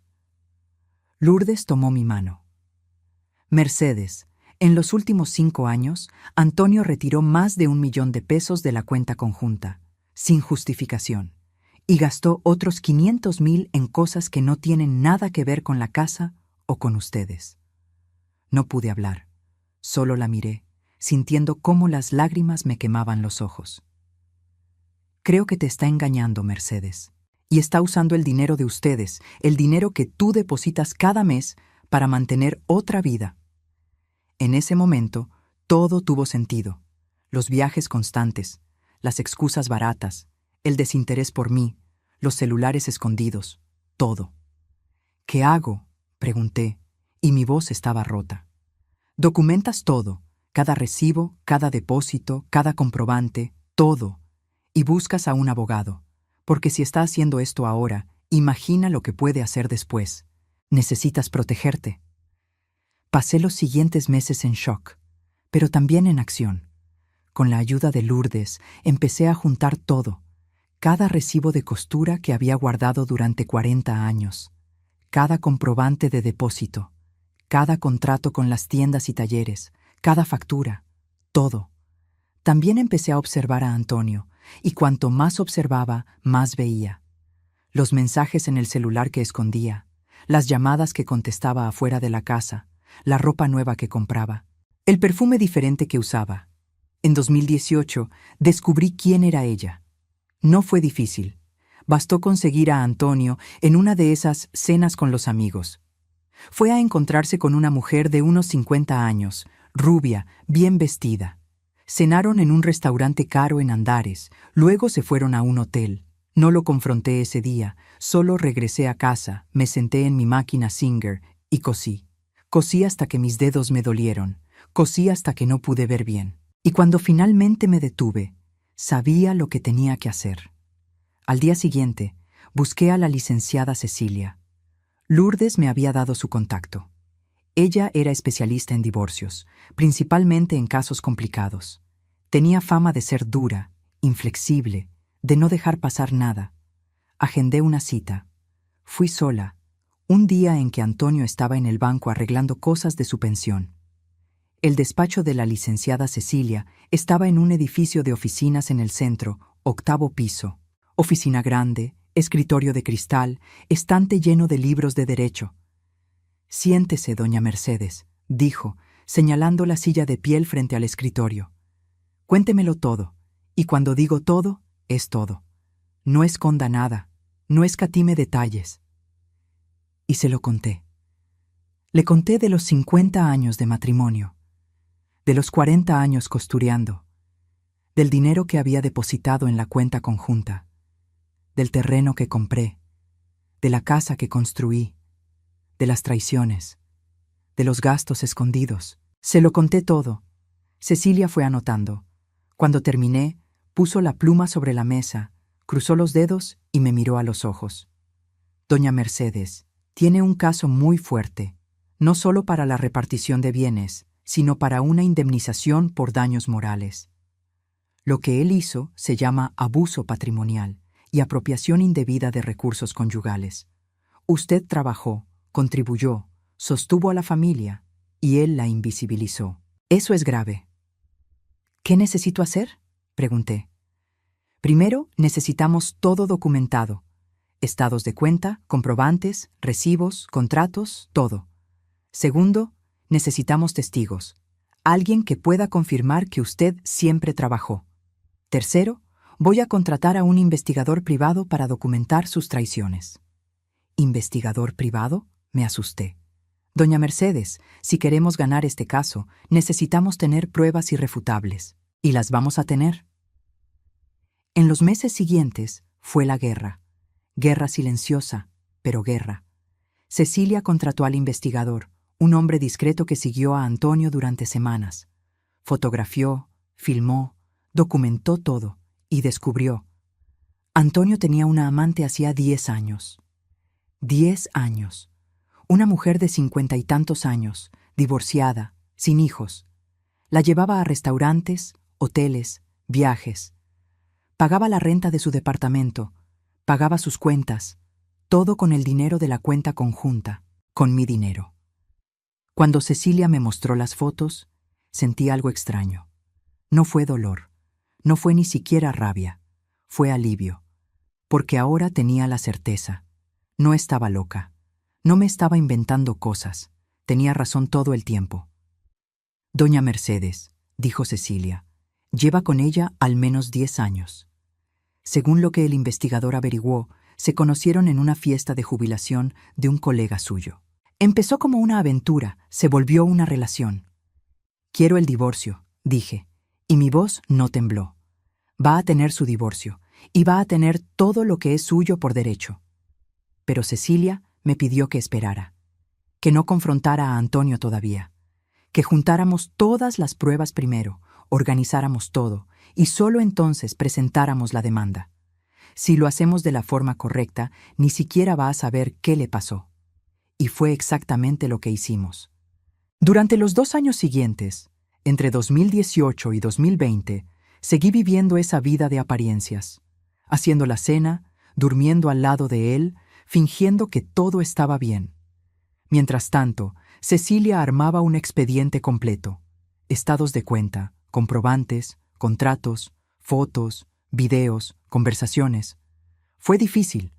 Lourdes tomó mi mano. Mercedes, en los últimos 5 años, Antonio retiró más de 1 millón de pesos de la cuenta conjunta, sin justificación, y gastó otros 500,000 en cosas que no tienen nada que ver con la casa o con ustedes. No pude hablar, solo la miré, sintiendo cómo las lágrimas me quemaban los ojos. Creo que te está engañando, Mercedes, y está usando el dinero de ustedes, el dinero que tú depositas cada mes para mantener otra vida. En ese momento, todo tuvo sentido. Los viajes constantes, las excusas baratas, el desinterés por mí, los celulares escondidos, todo. ¿Qué hago?, pregunté, y mi voz estaba rota. Documentas todo, cada recibo, cada depósito, cada comprobante, todo, y buscas a un abogado, porque si está haciendo esto ahora, imagina lo que puede hacer después. Necesitas protegerte. Pasé los siguientes meses en shock, pero también en acción. Con la ayuda de Lourdes, empecé a juntar todo, cada recibo de costura que había guardado durante 40 años, cada comprobante de depósito, cada contrato con las tiendas y talleres, cada factura, todo. También empecé a observar a Antonio, y cuanto más observaba, más veía. Los mensajes en el celular que escondía, las llamadas que contestaba afuera de la casa, la ropa nueva que compraba, el perfume diferente que usaba. En 2018 descubrí quién era ella. No fue difícil. Bastó conseguir a Antonio en una de esas cenas con los amigos. Fue a encontrarse con una mujer de unos 50 años, rubia, bien vestida. Cenaron en un restaurante caro en Andares, luego se fueron a un hotel. No lo confronté ese día, solo regresé a casa, me senté en mi máquina Singer y cosí. Cosí hasta que mis dedos me dolieron, cosí hasta que no pude ver bien. Y cuando finalmente me detuve, sabía lo que tenía que hacer. Al día siguiente, busqué a la licenciada Cecilia. Lourdes me había dado su contacto. Ella era especialista en divorcios, principalmente en casos complicados. Tenía fama de ser dura, inflexible, de no dejar pasar nada. Agendé una cita. Fui sola, un día en que Antonio estaba en el banco arreglando cosas de su pensión. El despacho de la licenciada Cecilia estaba en un edificio de oficinas en el centro, 8º piso. Oficina grande, escritorio de cristal, estante lleno de libros de derecho. «Siéntese, doña Mercedes», dijo, señalando la silla de piel frente al escritorio. «Cuéntemelo todo, y cuando digo todo, es todo. No esconda nada, no escatime detalles». Y se lo conté. Le conté de los 50 años de matrimonio, de los 40 años costureando, del dinero que había depositado en la cuenta conjunta, del terreno que compré, de la casa que construí, de las traiciones, de los gastos escondidos. Se lo conté todo. Cecilia fue anotando. Cuando terminé, puso la pluma sobre la mesa, cruzó los dedos y me miró a los ojos. «Doña Mercedes, tiene un caso muy fuerte, no solo para la repartición de bienes, sino para una indemnización por daños morales. Lo que él hizo se llama abuso patrimonial y apropiación indebida de recursos conyugales. Usted trabajó, contribuyó, sostuvo a la familia, y él la invisibilizó. Eso es grave». «¿Qué necesito hacer?», pregunté. «Primero, necesitamos todo documentado. Estados de cuenta, comprobantes, recibos, contratos, todo. Segundo, necesitamos testigos. Alguien que pueda confirmar que usted siempre trabajó. Tercero, Voy a contratar a un investigador privado para documentar sus traiciones. ¿Investigador privado? Me asusté. Doña Mercedes, si queremos ganar este caso, necesitamos tener pruebas irrefutables. ¿Y las vamos a tener? En los meses siguientes fue la guerra. Guerra silenciosa, pero guerra. Cecilia contrató al investigador, un hombre discreto que siguió a Antonio durante semanas. Fotografió, filmó, documentó todo y descubrió. Antonio tenía una amante hacía 10 años. 10 años. Una mujer de 50 y tantos años, divorciada, sin hijos. La llevaba a restaurantes, hoteles, viajes. Pagaba la renta de su departamento, pagaba sus cuentas, todo con el dinero de la cuenta conjunta, con mi dinero. Cuando Cecilia me mostró las fotos, sentí algo extraño. No fue dolor, no fue ni siquiera rabia, fue alivio, porque ahora tenía la certeza. No estaba loca, no me estaba inventando cosas, tenía razón todo el tiempo. Doña Mercedes, dijo Cecilia, lleva con ella al menos 10 años. Según lo que el investigador averiguó, se conocieron en una fiesta de jubilación de un colega suyo. Empezó como una aventura, se volvió una relación. Quiero el divorcio, dije, y mi voz no tembló. Va a tener su divorcio, y va a tener todo lo que es suyo por derecho. Pero Cecilia me pidió que esperara, que no confrontara a Antonio todavía, que juntáramos todas las pruebas primero, organizáramos todo, y solo entonces presentáramos la demanda. Si lo hacemos de la forma correcta, ni siquiera va a saber qué le pasó. Y fue exactamente lo que hicimos. Durante los 2 años siguientes, entre 2018 y 2020, seguí viviendo esa vida de apariencias, haciendo la cena, durmiendo al lado de él, fingiendo que todo estaba bien. Mientras tanto, Cecilia armaba un expediente completo, estados de cuenta, comprobantes, contratos, fotos, videos, conversaciones. Fue difícil.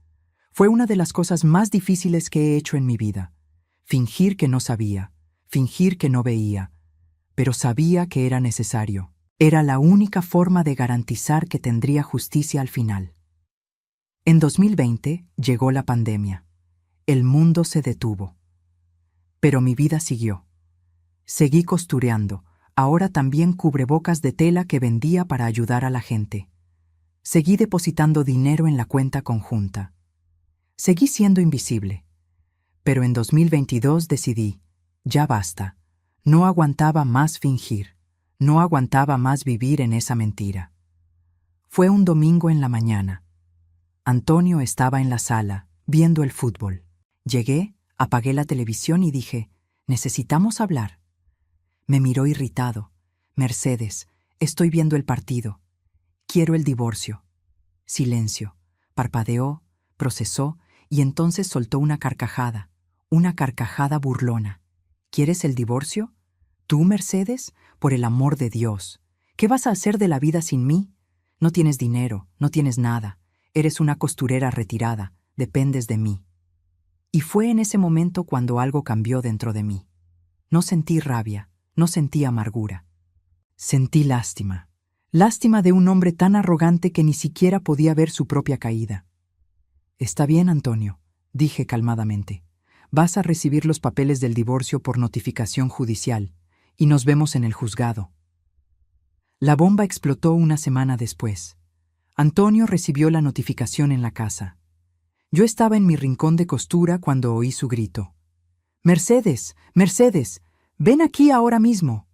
Fue una de las cosas más difíciles que he hecho en mi vida. Fingir que no sabía, fingir que no veía, pero sabía que era necesario. Era la única forma de garantizar que tendría justicia al final. En 2020 llegó la pandemia. El mundo se detuvo. Pero mi vida siguió. Seguí costureando, ahora también cubrebocas de tela que vendía para ayudar a la gente. Seguí depositando dinero en la cuenta conjunta. Seguí siendo invisible. Pero en 2022 decidí, ya basta. No aguantaba más fingir. No aguantaba más vivir en esa mentira. Fue un domingo en la mañana. Antonio estaba en la sala, viendo el fútbol. Llegué, apagué la televisión y dije, necesitamos hablar. Me miró irritado. Mercedes, estoy viendo el partido. Quiero el divorcio. Silencio. Parpadeó, procesó y entonces soltó una carcajada burlona. ¿Quieres el divorcio? ¿Tú, Mercedes? Por el amor de Dios. ¿Qué vas a hacer de la vida sin mí? No tienes dinero, no tienes nada. Eres una costurera retirada, dependes de mí. Y fue en ese momento cuando algo cambió dentro de mí. No sentí rabia, no sentí amargura. Sentí lástima. Lástima de un hombre tan arrogante que ni siquiera podía ver su propia caída. Está bien, Antonio, dije calmadamente. Vas a recibir los papeles del divorcio por notificación judicial y nos vemos en el juzgado. La bomba explotó una semana después. Antonio recibió la notificación en la casa. Yo estaba en mi rincón de costura cuando oí su grito. «Mercedes, Mercedes, ven aquí ahora mismo».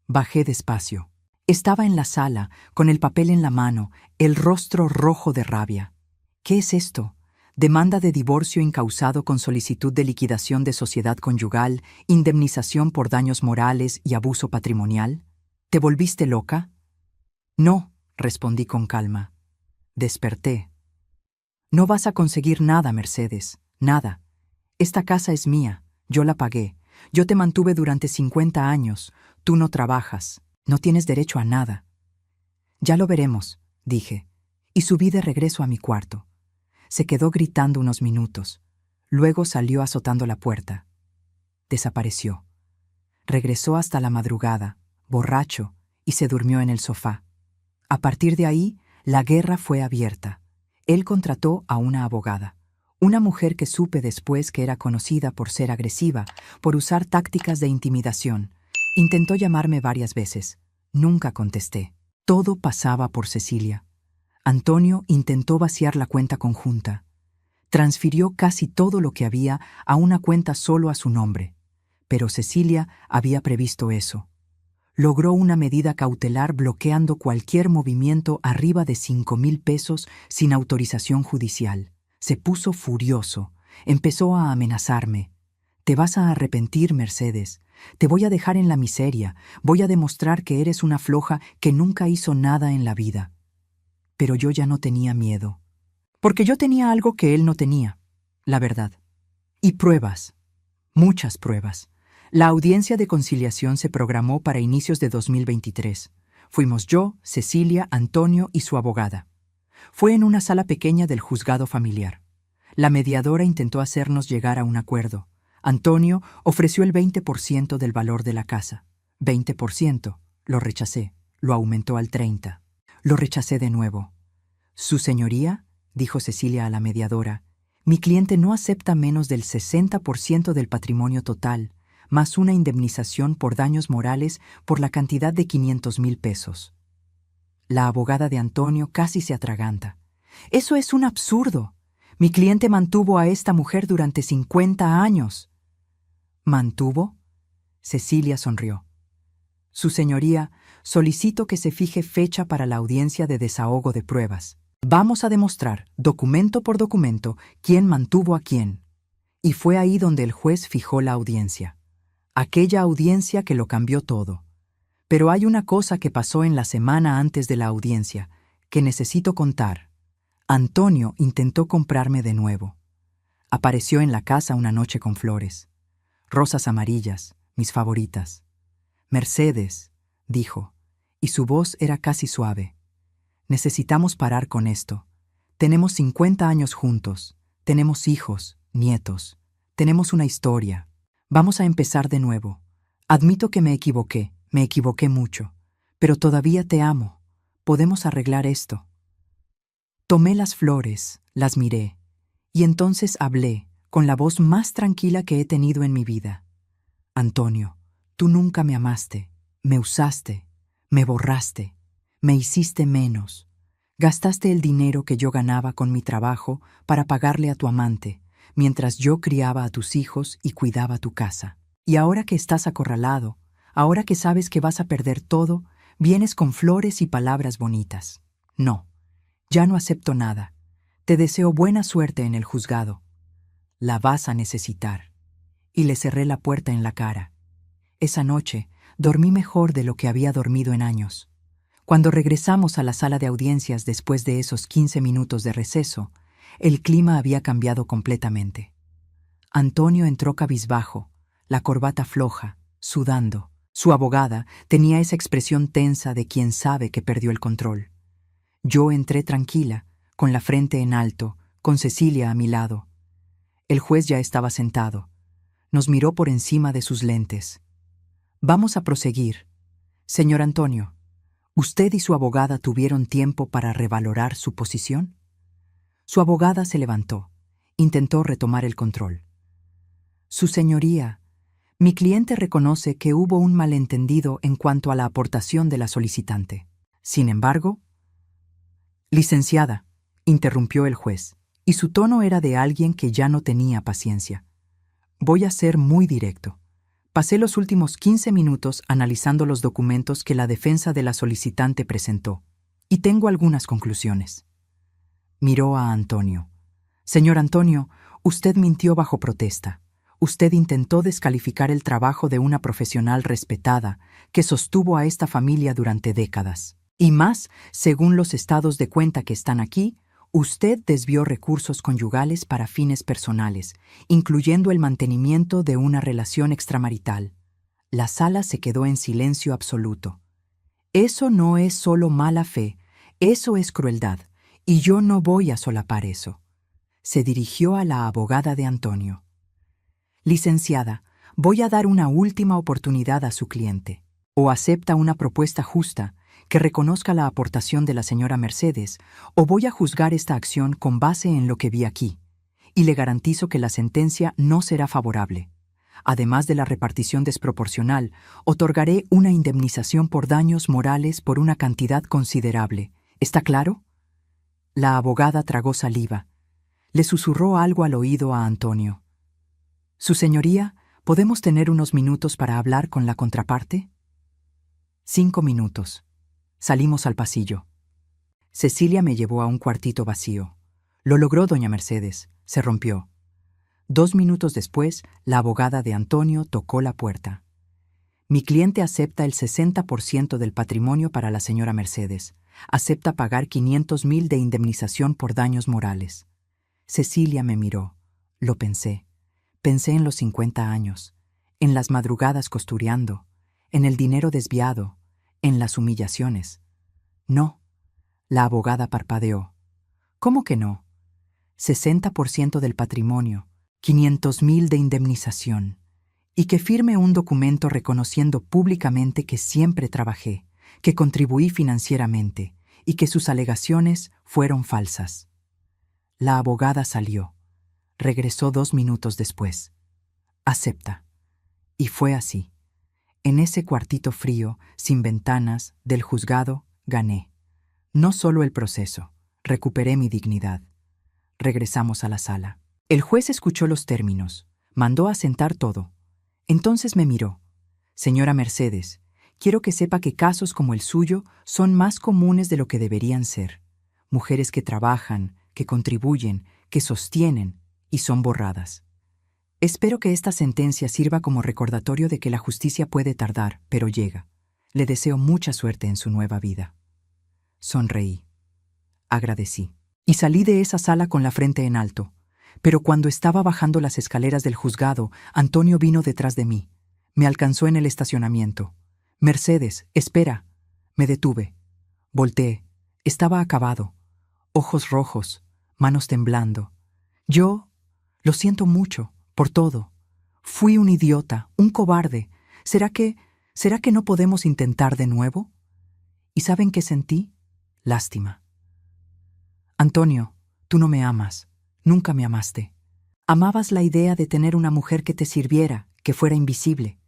Bajé despacio. Estaba en la sala, con el papel en la mano, el rostro rojo de rabia. ¿Qué es esto? Demanda de divorcio incausado con solicitud de liquidación de sociedad conyugal, indemnización por daños morales y abuso patrimonial. ¿Te volviste loca? No, respondí con calma. Desperté. No vas a conseguir nada, Mercedes, nada. Esta casa es mía, yo la pagué. Yo te mantuve durante 50 años. Tú no trabajas, no tienes derecho a nada. Ya lo veremos, dije, y subí de regreso a mi cuarto. Se quedó gritando unos minutos. Luego salió azotando la puerta. Desapareció. Regresó hasta la madrugada, borracho, y se durmió en el sofá. A partir de ahí, La guerra fue abierta. Él contrató a una abogada, una mujer que supe después que era conocida por ser agresiva, por usar tácticas de intimidación. Intentó llamarme varias veces. Nunca contesté. Todo pasaba por Cecilia. Antonio intentó vaciar la cuenta conjunta. Transfirió casi todo lo que había a una cuenta solo a su nombre. Pero Cecilia había previsto eso. Logró una medida cautelar bloqueando cualquier movimiento arriba de 5,000 pesos sin autorización judicial. Se puso furioso. Empezó a amenazarme. «Te vas a arrepentir, Mercedes. Te voy a dejar en la miseria. Voy a demostrar que eres una floja que nunca hizo nada en la vida». Pero yo ya no tenía miedo. Porque yo tenía algo que él no tenía, la verdad. Y pruebas. Muchas pruebas. La audiencia de conciliación se programó para inicios de 2023. Fuimos yo, Cecilia, Antonio y su abogada. Fue en una sala pequeña del juzgado familiar. La mediadora intentó hacernos llegar a un acuerdo. Antonio ofreció el 20% del valor de la casa. 20%. Lo rechacé. Lo aumentó al 30%. Lo rechacé de nuevo. «Su señoría», dijo Cecilia a la mediadora, «mi cliente no acepta menos del 60% del patrimonio total, más una indemnización por daños morales por la cantidad de 500,000 pesos. La abogada de Antonio casi se atraganta. «Eso es un absurdo. Mi cliente mantuvo a esta mujer durante 50 años. ¿Mantuvo?» Cecilia sonrió. «Su señoría, solicito que se fije fecha para la audiencia de desahogo de pruebas. Vamos a demostrar, documento por documento, quién mantuvo a quién». Y fue ahí donde el juez fijó la audiencia. Aquella audiencia que lo cambió todo. Pero hay una cosa que pasó en la semana antes de la audiencia, que necesito contar. Antonio intentó comprarme de nuevo. Apareció en la casa una noche con flores. Rosas amarillas, mis favoritas. «Mercedes», dijo, y su voz era casi suave. «Necesitamos parar con esto. Tenemos 50 años juntos. Tenemos hijos, nietos. Tenemos una historia. Vamos a empezar de nuevo. Admito que me equivoqué mucho, pero todavía te amo. Podemos arreglar esto». Tomé las flores, las miré, y entonces hablé, con la voz más tranquila que he tenido en mi vida. «Antonio, tú nunca me amaste, me usaste, me borraste, me hiciste menos. Gastaste el dinero que yo ganaba con mi trabajo para pagarle a tu amante, mientras yo criaba a tus hijos y cuidaba tu casa. Y ahora que estás acorralado, ahora que sabes que vas a perder todo, vienes con flores y palabras bonitas. No, ya no acepto nada. Te deseo buena suerte en el juzgado. La vas a necesitar». Y le cerré la puerta en la cara. Esa noche dormí mejor de lo que había dormido en años. Cuando regresamos a la sala de audiencias después de esos 15 minutos de receso, el clima había cambiado completamente. Antonio entró cabizbajo, la corbata floja, sudando. Su abogada tenía esa expresión tensa de quien sabe que perdió el control. Yo entré tranquila, con la frente en alto, con Cecilia a mi lado. El juez ya estaba sentado. Nos miró por encima de sus lentes. «Vamos a proseguir. Señor Antonio, ¿usted y su abogada tuvieron tiempo para revalorar su posición?» Su abogada se levantó. Intentó retomar el control. «Su señoría, mi cliente reconoce que hubo un malentendido en cuanto a la aportación de la solicitante. Sin embargo...» «Licenciada», interrumpió el juez, y su tono era de alguien que ya no tenía paciencia. «Voy a ser muy directo. Pasé los últimos 15 minutos analizando los documentos que la defensa de la solicitante presentó, y tengo algunas conclusiones». Miró a Antonio. «Señor Antonio, usted mintió bajo protesta. Usted intentó descalificar el trabajo de una profesional respetada que sostuvo a esta familia durante décadas. Y más, según los estados de cuenta que están aquí, usted desvió recursos conyugales para fines personales, incluyendo el mantenimiento de una relación extramarital». La sala se quedó en silencio absoluto. «Eso no es solo mala fe, eso es crueldad, y yo no voy a solapar eso». Se dirigió a la abogada de Antonio. «Licenciada, voy a dar una última oportunidad a su cliente. O acepta una propuesta justa, que reconozca la aportación de la señora Mercedes, o voy a juzgar esta acción con base en lo que vi aquí, y le garantizo que la sentencia no será favorable. Además de la repartición desproporcional, otorgaré una indemnización por daños morales por una cantidad considerable. ¿Está claro? La abogada tragó saliva. Le susurró algo al oído a Antonio. «Su señoría, ¿podemos tener unos minutos para hablar con la contraparte?» 5 minutos. Salimos al pasillo. Cecilia me llevó a un cuartito vacío. Lo logró doña Mercedes. Se rompió. 2 minutos después, la abogada de Antonio tocó la puerta. «Mi cliente acepta el 60% del patrimonio para la señora Mercedes. Acepta pagar 500,000 de indemnización por daños morales». Cecilia me miró. Lo pensé. Pensé en los 50 años, en las madrugadas costureando, en el dinero desviado, en las humillaciones. «No». La abogada parpadeó. «¿Cómo que no? 60% del patrimonio, 500,000 de indemnización, y que firme un documento reconociendo públicamente que siempre trabajé, que contribuí financieramente y que sus alegaciones fueron falsas». La abogada salió. Regresó 2 minutos después. «Acepta». Y fue así. En ese cuartito frío, sin ventanas, del juzgado, gané. No solo el proceso, recuperé mi dignidad. Regresamos a la sala. El juez escuchó los términos, mandó a sentar todo. Entonces me miró. «Señora Mercedes, quiero que sepa que casos como el suyo son más comunes de lo que deberían ser. Mujeres que trabajan, que contribuyen, que sostienen y son borradas. Espero que esta sentencia sirva como recordatorio de que la justicia puede tardar, pero llega. Le deseo mucha suerte en su nueva vida». Sonreí. Agradecí. Y salí de esa sala con la frente en alto. Pero cuando estaba bajando las escaleras del juzgado, Antonio vino detrás de mí. Me alcanzó en el estacionamiento. «Mercedes, espera». Me detuve. Volteé. Estaba acabado. Ojos rojos, manos temblando. «Yo lo siento mucho, por todo. Fui un idiota, un cobarde. ¿Será que no podemos intentar de nuevo?» ¿Y saben qué sentí? Lástima. «Antonio, tú no me amas. Nunca me amaste. Amabas la idea de tener una mujer que te sirviera, que fuera invisible.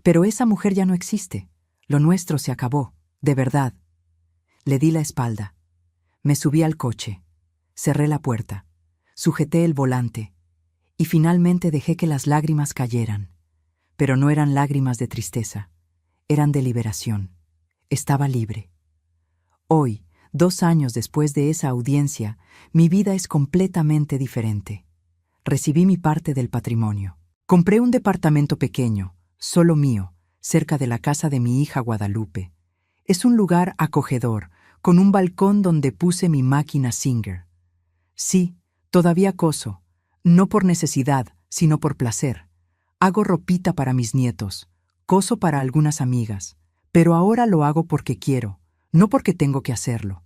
Pero esa mujer ya no existe. Lo nuestro se acabó, de verdad». Le di la espalda. Me subí al coche. Cerré la puerta. Sujeté el volante. Y finalmente dejé que las lágrimas cayeran. Pero no eran lágrimas de tristeza. Eran de liberación. Estaba libre. Hoy, 2 años después de esa audiencia, mi vida es completamente diferente. Recibí mi parte del patrimonio. Compré un departamento pequeño, solo mío, cerca de la casa de mi hija Guadalupe. Es un lugar acogedor, con un balcón donde puse mi máquina Singer. Sí, todavía coso, no por necesidad, sino por placer. Hago ropita para mis nietos, coso para algunas amigas, pero ahora lo hago porque quiero, no porque tengo que hacerlo.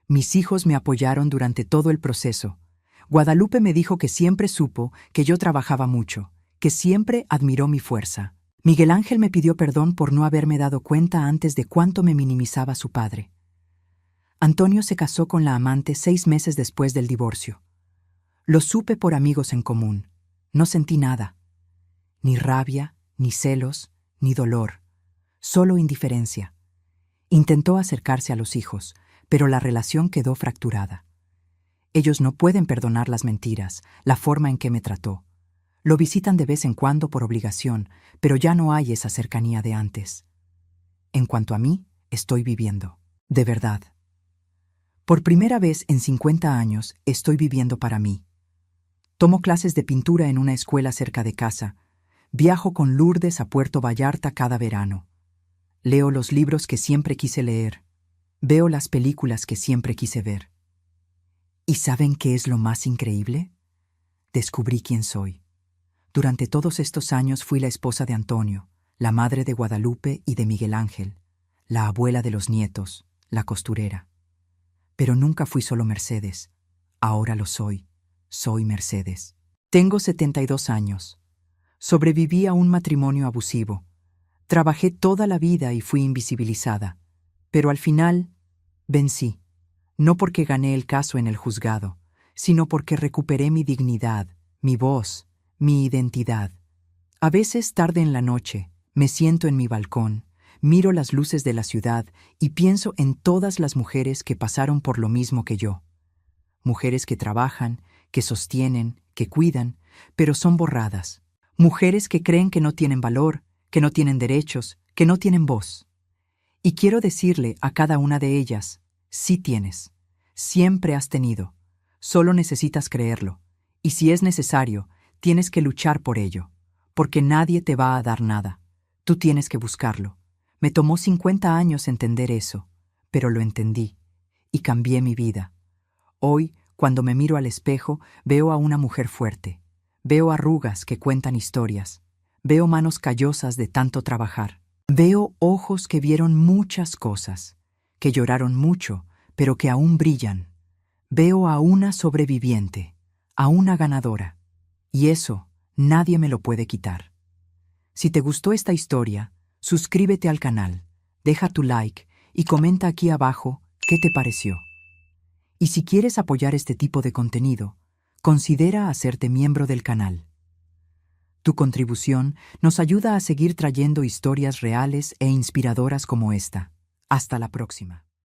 Mis hijos me apoyaron durante todo el proceso. Guadalupe me dijo que siempre supo que yo trabajaba mucho, que siempre admiró mi fuerza. Miguel Ángel me pidió perdón por no haberme dado cuenta antes de cuánto me minimizaba su padre. Antonio se casó con la amante 6 meses después del divorcio. Lo supe por amigos en común. No sentí nada. Ni rabia, ni celos, ni dolor. Solo indiferencia. Intentó acercarse a los hijos, pero la relación quedó fracturada. Ellos no pueden perdonar las mentiras, la forma en que me trató. Lo visitan de vez en cuando por obligación, pero ya no hay esa cercanía de antes. En cuanto a mí, estoy viviendo. De verdad. Por primera vez en 50 años, estoy viviendo para mí. Tomo clases de pintura en una escuela cerca de casa. Viajo con Lourdes a Puerto Vallarta cada verano. Leo los libros que siempre quise leer. Veo las películas que siempre quise ver. ¿Y saben qué es lo más increíble? Descubrí quién soy. Durante todos estos años fui la esposa de Antonio, la madre de Guadalupe y de Miguel Ángel, la abuela de los nietos, la costurera. Pero nunca fui solo Mercedes. Ahora lo soy. Soy Mercedes. Tengo 72 años. Sobreviví a un matrimonio abusivo. Trabajé toda la vida y fui invisibilizada. Pero al final, vencí. No porque gané el caso en el juzgado, sino porque recuperé mi dignidad, mi voz, mi identidad. A veces tarde en la noche, me siento en mi balcón, miro las luces de la ciudad y pienso en todas las mujeres que pasaron por lo mismo que yo. Mujeres que trabajan, que sostienen, que cuidan, pero son borradas. Mujeres que creen que no tienen valor, que no tienen derechos, que no tienen voz. Y quiero decirle a cada una de ellas, sí tienes, siempre has tenido, solo necesitas creerlo, y si es necesario, tienes que luchar por ello, porque nadie te va a dar nada, tú tienes que buscarlo. Me tomó 50 años entender eso, pero lo entendí, y cambié mi vida. Hoy, cuando me miro al espejo, veo a una mujer fuerte, veo arrugas que cuentan historias, veo manos callosas de tanto trabajar. Veo ojos que vieron muchas cosas, que lloraron mucho, pero que aún brillan. Veo a una sobreviviente, a una ganadora. Y eso nadie me lo puede quitar. Si te gustó esta historia, suscríbete al canal, deja tu like y comenta aquí abajo qué te pareció. Y si quieres apoyar este tipo de contenido, considera hacerte miembro del canal. Tu contribución nos ayuda a seguir trayendo historias reales e inspiradoras como esta. Hasta la próxima.